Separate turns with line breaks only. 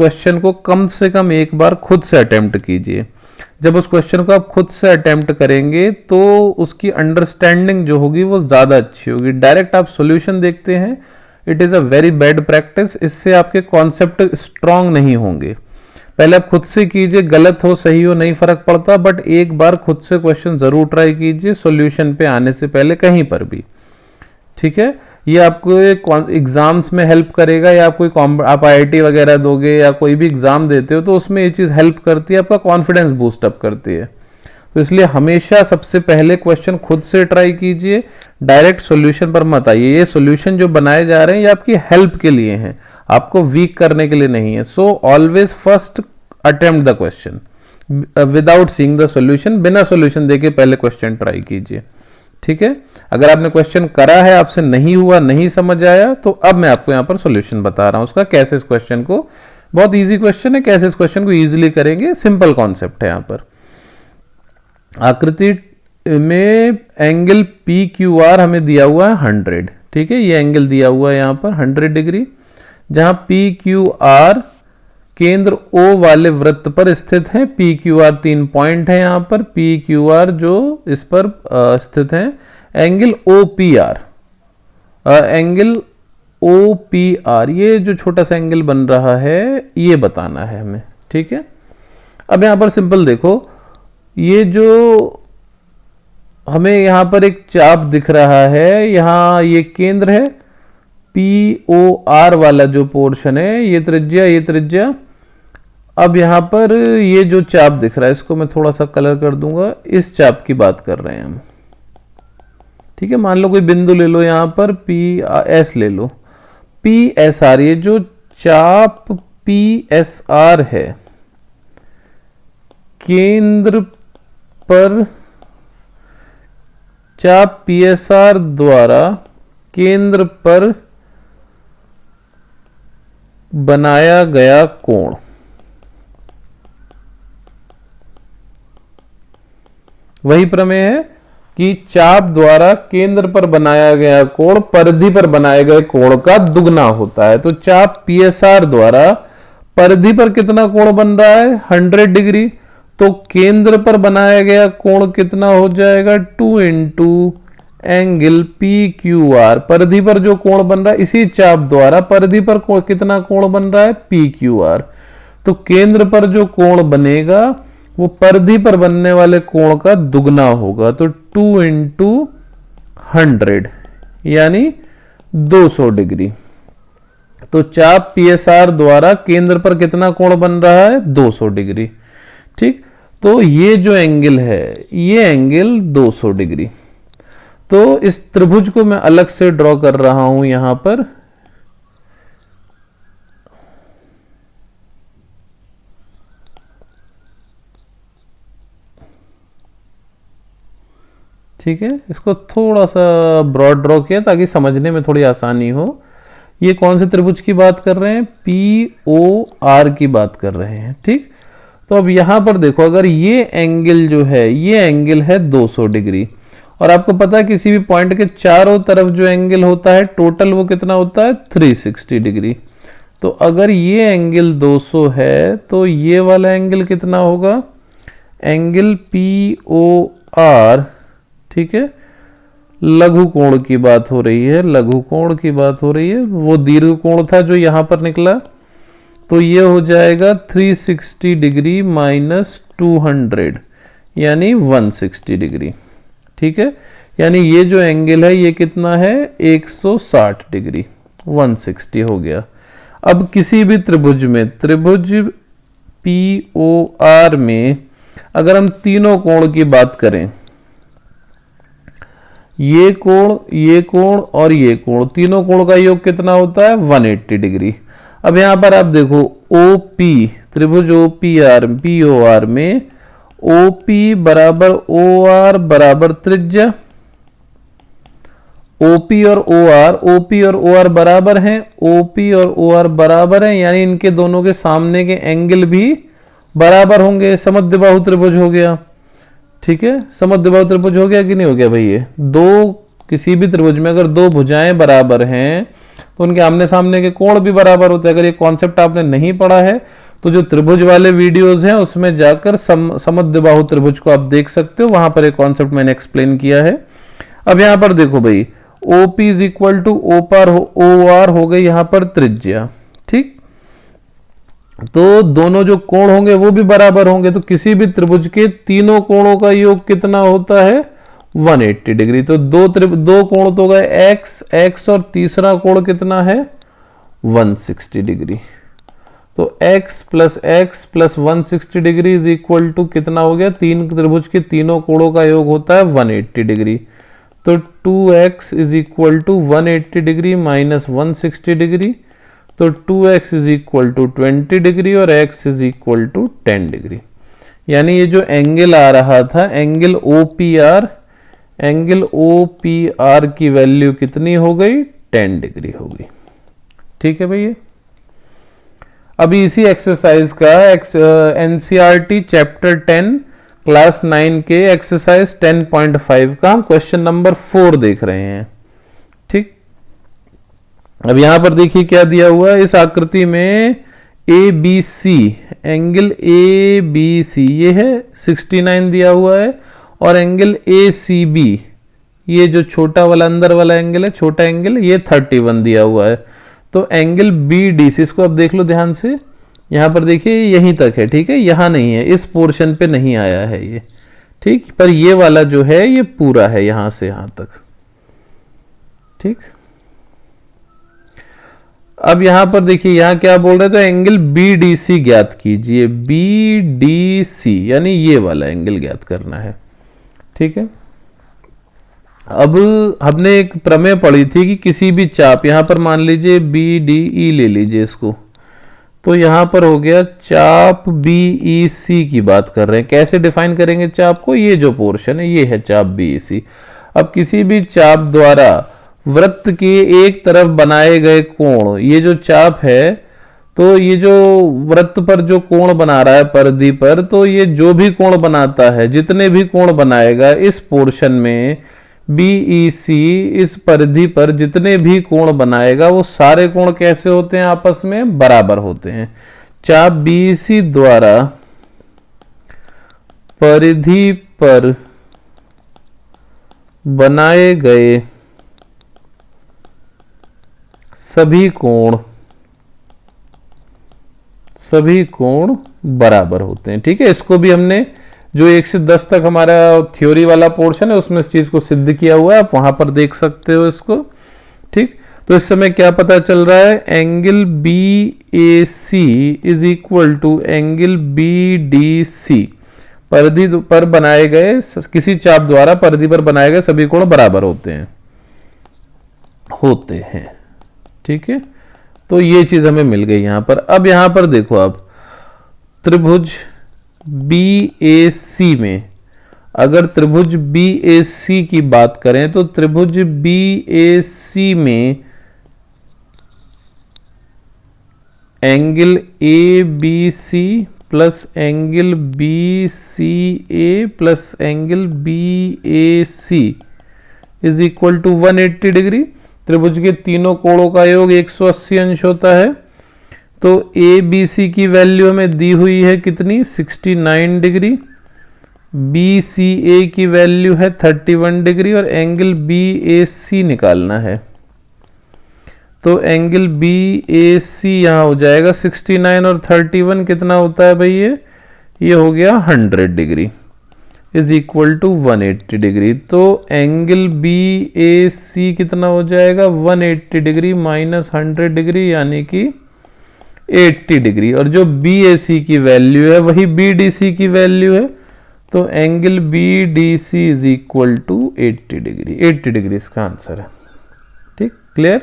Question को कम से कम एक बार खुद से अटेम्प्ट कीजिए। जब उस क्वेश्चन को आप खुद से अटेम्प्ट करेंगे तो उसकी अंडरस्टैंडिंग जो होगी वो ज़्यादा अच्छी होगी। डायरेक्ट आप सॉल्यूशन देखते हैं, it is a very bad practice. इससे आपके कॉन्सेप्ट स्ट्रांग नहीं होंगे। पहले आप खुद से कीजिए, गलत हो सही हो नहीं फर्क पड़ता, बट एक बार खुद से क्वेश्चन ज़रूर ट्राई कीजिए सॉल्यूशन पे आने से पहले कहीं पर भी, ठीक है। ये आपको एग्जाम्स में हेल्प करेगा, या आप IIT वगैरह दोगे या कोई भी एग्जाम देते हो तो उसमें ये चीज़ हेल्प करती है, आपका कॉन्फिडेंस बूस्ट अप करती है। तो इसलिए हमेशा सबसे पहले क्वेश्चन खुद से ट्राई कीजिए, डायरेक्ट सॉल्यूशन पर मत आइए। ये सॉल्यूशन जो बनाए जा रहे हैं ये आपकी हेल्प के लिए हैं, आपको वीक करने के लिए नहीं है। So always first attempt the question without seeing the solution. बिना सॉल्यूशन देके पहले क्वेश्चन ट्राई कीजिए, ठीक है। अगर आपने क्वेश्चन करा है, आपसे नहीं हुआ, नहीं समझ आया, तो अब मैं आपको यहाँ पर सॉल्यूशन बता रहा हूँ उसका, कैसे इस क्वेश्चन को, बहुत इजी क्वेश्चन है, कैसे इस क्वेश्चन को इजीली करेंगे। सिंपल कॉन्सेप्ट है। यहाँ पर आकृति में एंगल PQR हमें दिया हुआ है 100, ठीक है। ये एंगल दिया हुआ है यहाँ पर 100 डिग्री, जहां PQR केंद्र O वाले वृत्त पर स्थित है। PQR 3 पॉइंट है यहाँ पर, PQR जो इस पर स्थित है। एंगल OPR, ये जो छोटा सा एंगल बन रहा है ये बताना है हमें, ठीक है। अब यहाँ पर सिंपल देखो, ये जो हमें यहाँ पर एक चाप दिख रहा है, यहाँ ये केंद्र है। POR वाला जो पोर्शन है, ये त्रिज्या। अब यहाँ पर ये जो चाप दिख रहा है, इसको मैं थोड़ा सा कलर कर दूंगा, इस चाप की बात कर रहे हैं हम, ठीक है। मान लो कोई बिंदु ले लो, यहाँ पर PS ले लो, PSR, ये जो चाप PSR है, केंद्र पर चाप PSR द्वारा केंद्र पर बनाया गया कोण, वही प्रमेय है कि चाप द्वारा केंद्र पर बनाया गया कोण परिधि पर बनाए गए कोण का दुगना होता है। तो चाप PSR द्वारा परिधि पर कितना कोण बन रहा है? 100 डिग्री। तो केंद्र पर बनाया गया कोण कितना हो जाएगा? 2 इंटू एंगल PQR। परिधि पर जो कोण बन रहा है, इसी चाप द्वारा परिधि पर कितना कोण बन रहा है? PQR। तो केंद्र पर जो कोण बनेगा वो परिधि पर बनने वाले कोण का दुगना होगा। तो 2 इंटू 100 यानी 200 डिग्री। तो चाप PSR द्वारा केंद्र पर कितना कोण बन रहा है? 200 डिग्री। ठीक, तो ये जो एंगल है, ये एंगल 200 डिग्री। तो इस त्रिभुज को मैं अलग से ड्रॉ कर रहा हूं यहां पर। ठीक है, इसको थोड़ा सा ब्रॉड ड्रॉ किया ताकि समझने में थोड़ी आसानी हो। ये कौन से त्रिभुज की बात कर रहे हैं? POR की बात कर रहे हैं। ठीक, तो अब यहां पर देखो, अगर ये एंगल जो है, ये एंगल है 200 डिग्री, और आपको पता है किसी भी पॉइंट के चारों तरफ जो एंगल होता है टोटल वो कितना होता है? 360 डिग्री। तो अगर ये एंगल 200 है तो ये वाला एंगल कितना होगा? एंगल POR, ठीक है, लघु कोण की बात हो रही है, लघु कोण की बात हो रही है। वो दीर्घ कोण था जो यहां पर निकला, तो ये हो जाएगा 360 डिग्री माइनस 200 यानी 160 डिग्री। ठीक है, यानी ये जो एंगल है ये कितना है? 160 डिग्री, 160 हो गया। अब किसी भी त्रिभुज में, त्रिभुज POR में अगर हम तीनों कोण की बात करें, ये कोण और ये कोण, तीनों कोण का योग कितना होता है? 180 डिग्री। अब यहां पर आप देखो OP, त्रिभुज POR में OP बराबर OR बराबर त्रिज्या। OP और OR बराबर हैं, OP और OR बराबर हैं, यानी इनके दोनों के सामने के एंगल भी बराबर होंगे। समद्विबाहु त्रिभुज हो गया। ठीक है, समद्विबाहु त्रिभुज हो गया कि नहीं हो गया भाई? ये दो, किसी भी त्रिभुज में अगर दो भुजाएं बराबर हैं तो उनके आमने सामने के कोण भी बराबर होते हैं। अगर ये कॉन्सेप्ट आपने नहीं पढ़ा है तो जो त्रिभुज वाले वीडियोस हैं उसमें जाकर समद्विबाहु त्रिभुज को आप देख सकते हो, वहां पर एक कॉन्सेप्ट मैंने एक्सप्लेन किया है। अब यहां पर देखो भाई, OP is equal to OR हो गई यहां पर त्रिज्या, ठीक। तो दोनों जो कोण होंगे वो भी बराबर होंगे, तो किसी भी त्रिभुज के तीनों कोणों का योग कितना होता है 180 डिग्री। तो दो कोण तो गए x और तीसरा कोण कितना है 160 डिग्री। तो x plus 160 degree is equal to कितना हो गया, तीन त्रिभुज के तीनों कोणों का योग होता है 180 डिग्री। तो 2x is equal to 180 degree minus 160 degree, तो 2x is equal to 20 degree और x is equal to 10 degree. यानी ये जो एंगल आ रहा था एंगल OPR की वैल्यू कितनी हो गई 10 डिग्री हो गई, ठीक है भैया। अभी इसी एक्सरसाइज का NCERT चैप्टर 10 क्लास 9 के एक्सरसाइज 10.5 का हम क्वेश्चन नंबर 4 देख रहे हैं, ठीक। अब यहां पर देखिए क्या दिया हुआ है, इस आकृति में ABC एंगल ABC ये है 69 दिया हुआ है, और एंगल ACB ये जो छोटा वाला अंदर वाला एंगल है, छोटा एंगल, ये 31 दिया हुआ है। तो एंगल BDC, इसको आप देख लो ध्यान से, यहां पर देखिए यहीं तक है, ठीक है, यहां नहीं है, इस पोर्शन पे नहीं आया है ये, ठीक, पर ये वाला जो है ये पूरा है यहां से यहां तक, ठीक। अब यहां पर देखिए यहां क्या बोल रहे थे, एंगल BDC ज्ञात कीजिए, BDC यानी ये वाला एंगल ज्ञात करना है, ठीक है। अब हमने एक प्रमेय पढ़ी थी कि किसी भी चाप, यहां पर मान लीजिए BDE ले लीजिए इसको, तो यहां पर हो गया चाप BEC की बात कर रहे हैं। कैसे डिफाइन करेंगे चाप को, ये जो पोर्शन है ये है चाप BEC। अब किसी भी चाप द्वारा वृत्त के एक तरफ बनाए गए कोण, ये जो चाप है, तो ये जो वृत्त पर जो कोण बना रहा है परिधि पर, तो ये जो भी कोण बनाता है, जितने भी कोण बनाएगा इस पोर्शन में BEC, इस परिधि पर जितने भी कोण बनाएगा वो सारे कोण कैसे होते हैं, आपस में बराबर होते हैं। चाप BEC द्वारा परिधि पर बनाए गए सभी कोण बराबर होते हैं, ठीक है। इसको भी हमने जो 1 से 10 तक हमारा थ्योरी वाला पोर्शन है उसमें इस चीज को सिद्ध किया हुआ है, आप वहां पर देख सकते हो इसको, ठीक। तो इस समय क्या पता चल रहा है, angle BAC is equal to angle BDC, परिधि पर बनाए गए, किसी चाप द्वारा परिधि पर बनाए गए सभी कोण बराबर होते हैं, ठीक है। तो ये चीज हमें मिल गई यहां पर। अब यहां पर देखो आप, त्रिभुज BAC में, अगर त्रिभुज BAC की बात करें तो त्रिभुज BAC में angle ABC plus angle BCA plus angle BAC is equal to 180 degree. त्रिभुज के तीनों कोणों का योग 180 अंश होता है। तो ABC की वैल्यू हमें दी हुई है कितनी, 69 डिग्री। BCA की वैल्यू है 31 डिग्री और एंगल BAC निकालना है। तो एंगल BAC यहां हो जाएगा 69 और 31 कितना होता है भाई, ये हो गया 100 degree is equal to 180 degree. तो एंगल BAC कितना हो जाएगा, 180 डिग्री माइनस 100 डिग्री यानी कि 80 डिग्री। और जो BAC की वैल्यू है वही BDC की वैल्यू है। तो angle BDC is equal to 80 degree. 80 degree इसका आंसर है। ठीक, क्लियर।